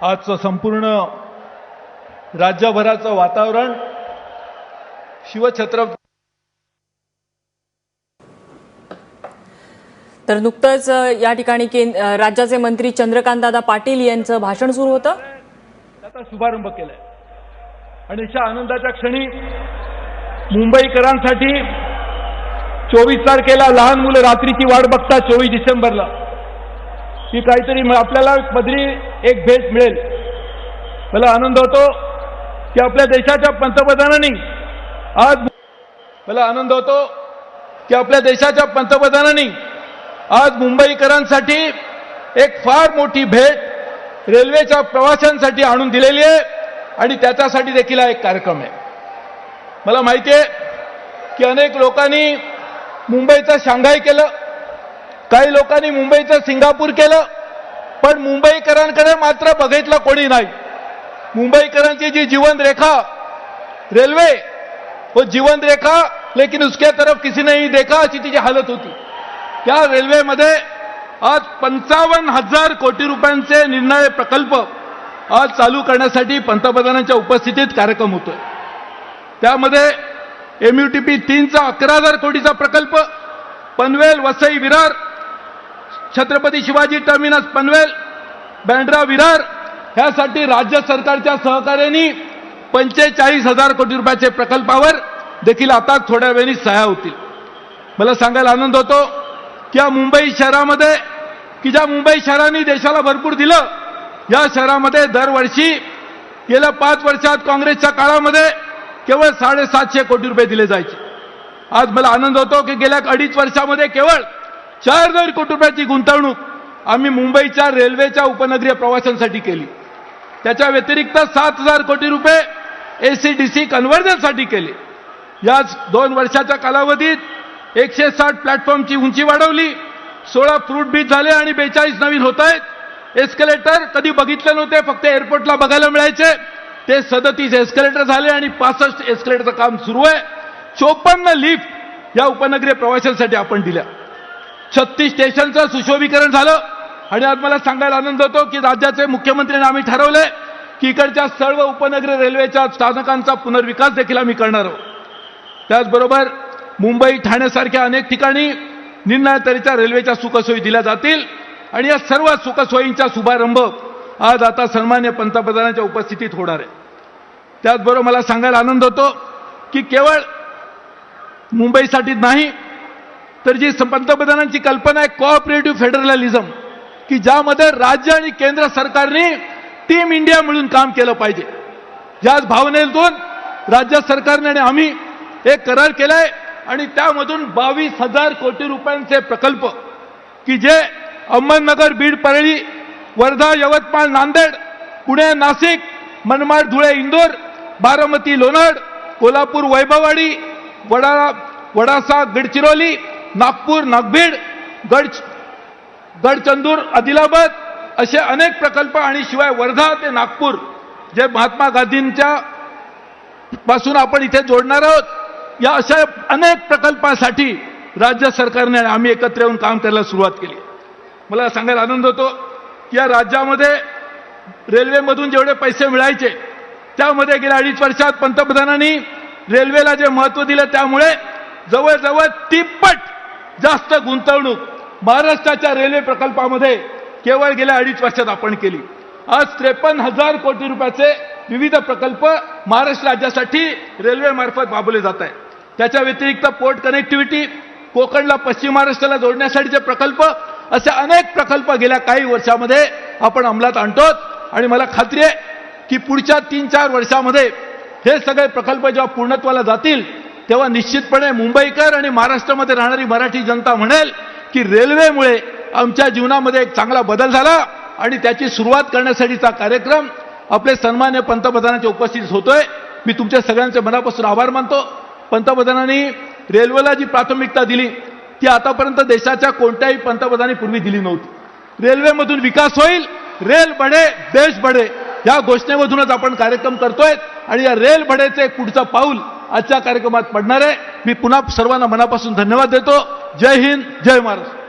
आजचं संपूर्ण राज्यभराचं वातावरण शिवछत्रपती तर नुकतंच या ठिकाणी राज्याचे मंत्री चंद्रकांतदादा पाटील यांचं भाषण सुरू होतं. त्याचा शुभारंभ केलाय आणि अशा आनंदाच्या क्षणी मुंबईकरांसाठी 24 तारखेला लहान मुलं रात्रीची वाट बघतात 24 डिसेंबरला की काहीतरी आपल्याला पदरी एक भेट मिळेल. मला आनंद होतो की आपल्या देशाच्या पंतप्रधानांनी आज मुंबईकरांसाठी एक फार मोठी भेट रेल्वेच्या प्रवाशांसाठी आणून दिलेली आहे आणि त्याच्यासाठी देखील एक कार्यक्रम आहे. मला माहिती आहे की अनेक लोकांनी मुंबईचं शांघाय केलं, काही लोकांनी मुंबईचं सिंगापूर केलं, पण मुंबईकरांकडे मात्र बघितलं कोणी नाही. मुंबईकरांची जी जीवन रेखा रेल्वे वो जीवन रेखा लेकिन उसके तरफ किसी ने नहीं देखा अशी तिची हालत होती. त्या रेल्वेमध्ये आज 55,000 कोटी रुपयांचे निर्णय प्रकल्प आज चालू करण्यासाठी पंतप्रधानांच्या उपस्थितीत कार्यक्रम होतोय. त्यामध्ये MUTP 3चा 11,000 कोटीचा प्रकल्प, पनवेल वसई विरार, छत्रपती शिवाजी टर्मिनस पनवेल, बँड्रा विरार ह्यासाठी राज्य सरकारच्या सहकार्याने 45,000 कोटी रुपयाचे प्रकल्पावर देखील आता थोड्या वेळाने सह्या होतील. मला सांगायला आनंद होतो की या मुंबई शहरामध्ये की ज्या मुंबई शहराने देशाला भरपूर दिलं, या शहरामध्ये दरवर्षी गेल्या 5 वर्षात काँग्रेसच्या काळामध्ये केवळ 750 कोटी रुपये दिले जायचे. आज मला आनंद होतो की गेल्या 2.5 वर्षामध्ये केवळ 4,000 कोटी रुपयाची गुंतवणूक आम्ही मुंबईच्या रेल्वेच्या उपनगरीय प्रवाशांसाठी केली. त्याच्या व्यतिरिक्त 7,000 कोटी रुपये ACDC कन्व्हर्जनसाठी केले. याच 2 वर्षाच्या कालावधीत 160 प्लॅटफॉर्मची उंची वाढवली, 16 फ्रूट ब्रिज झाले आणि 42 नवीन होत आहेत. एस्केलेटर कधी बघितले नव्हते, फक्त एअरपोर्टला बघायला मिळायचे, ते 37 एस्केलेटर झाले आणि 65 एस्केलेटरचं काम सुरू आहे. 54 लिफ्ट या उपनगरीय प्रवाशांसाठी आपण दिल्या. 36 स्टेशनचं सुशोभीकरण झालं आणि आज मला सांगायला आनंद होतो की राज्याचे मुख्यमंत्र्यांनी आम्ही ठरवलंय की इकडच्या सर्व उपनगरीय रेल्वेच्या स्थानकांचा पुनर्विकास देखील आम्ही करणार आहोत. त्याचबरोबर मुंबई ठाण्यासारख्या अनेक ठिकाणी निम्न दर्जाच्या रेल्वेच्या सुखसोयी दिल्या जातील आणि या सर्व सुखसोयींचा शुभारंभ आज आता सन्माननीय पंतप्रधानांच्या उपस्थितीत होणार आहे. त्याचबरोबर मला सांगायला आनंद होतो की केवळ मुंबईसाठी नाही तर जी पंतप्रधानांची कल्पना आहे कोऑपरेटिव्ह फेडरलिझम, की ज्यामध्ये राज्य आणि केंद्र सरकारने टीम इंडिया मिळून काम केलं पाहिजे, याच भावनेतून राज्य सरकारने आणि आम्ही एक करार केलाय आणि त्यामधून 22,000 कोटी रुपयांचे प्रकल्प की जे अहमदनगर, बीड, परळी, वर्धा, यवतमाळ, नांदेड, पुणे, नाशिक, मनमाड, धुळे, इंदोर, बारामती, लोणाड, कोल्हापूर, वैभववाडी, वडासा, गडचिरोली, नागपूर, नागभीड, गडचंदूर, आदिलाबाद असे अनेक प्रकल्प आणि शिवाय वर्धा ते नागपूर जे महात्मा गांधींच्या पासून आपण इथे जोडणार आहोत, या अशा अनेक प्रकल्पासाठी राज्य सरकारने आम्ही एकत्र येऊन काम करायला सुरुवात केली. मला सांगायला आनंद होतो की या राज्यामध्ये रेल्वेमधून जेवढे पैसे मिळायचे त्यामध्ये गेल्या 2.5 वर्षात पंतप्रधानांनी रेल्वेला जे महत्त्व दिलं त्यामुळे जवळजवळ 3पट जास्त गुंतवणूक महाराष्ट्राच्या रेल्वे प्रकल्पामध्ये केवळ गेल्या 2.5 वर्षात आपण केली. आज 53,000 कोटी रुपयाचे विविध प्रकल्प महाराष्ट्र राज्यासाठी रेल्वेमार्फत राबवले जात आहेत. त्याच्या व्यतिरिक्त पोर्ट कनेक्टिव्हिटी, कोकणला पश्चिम महाराष्ट्राला जोडण्यासाठीचे प्रकल्प, असे अनेक प्रकल्प गेल्या काही वर्षामध्ये आपण अंमलात आणतो आणि मला खात्री आहे की पुढच्या 3-4 वर्षामध्ये हे सगळे प्रकल्प जेव्हा पूर्णत्वाला जातील तेव्हा निश्चितपणे मुंबईकर आणि महाराष्ट्रामध्ये राहणारी मराठी जनता म्हणेल की रेल्वेमुळे आमच्या जीवनामध्ये एक चांगला बदल झाला आणि त्याची सुरुवात करण्यासाठीचा कार्यक्रम आपले सन्माननीय पंतप्रधानांच्या उपस्थितीत होतोय. मी तुमच्या सगळ्यांचे मनापासून आभार मानतो. पंतप्रधानांनी रेल्वेला जी प्राथमिकता दिली ती आतापर्यंत देशाच्या कोणत्याही पंतप्रधानांनी पूर्वी दिली नव्हती. रेल्वेमधून विकास होईल, रेल बढे देश बढे या घोषणेमधूनच आपण कार्यक्रम करतोय आणि या रेल बढेचे एक पुढचं पाऊल आजच्या कार्यक्रमात पडणार आहे. मी पुन्हा सर्वांना मनापासून धन्यवाद देतो. जय हिंद, जय महाराष्ट्र.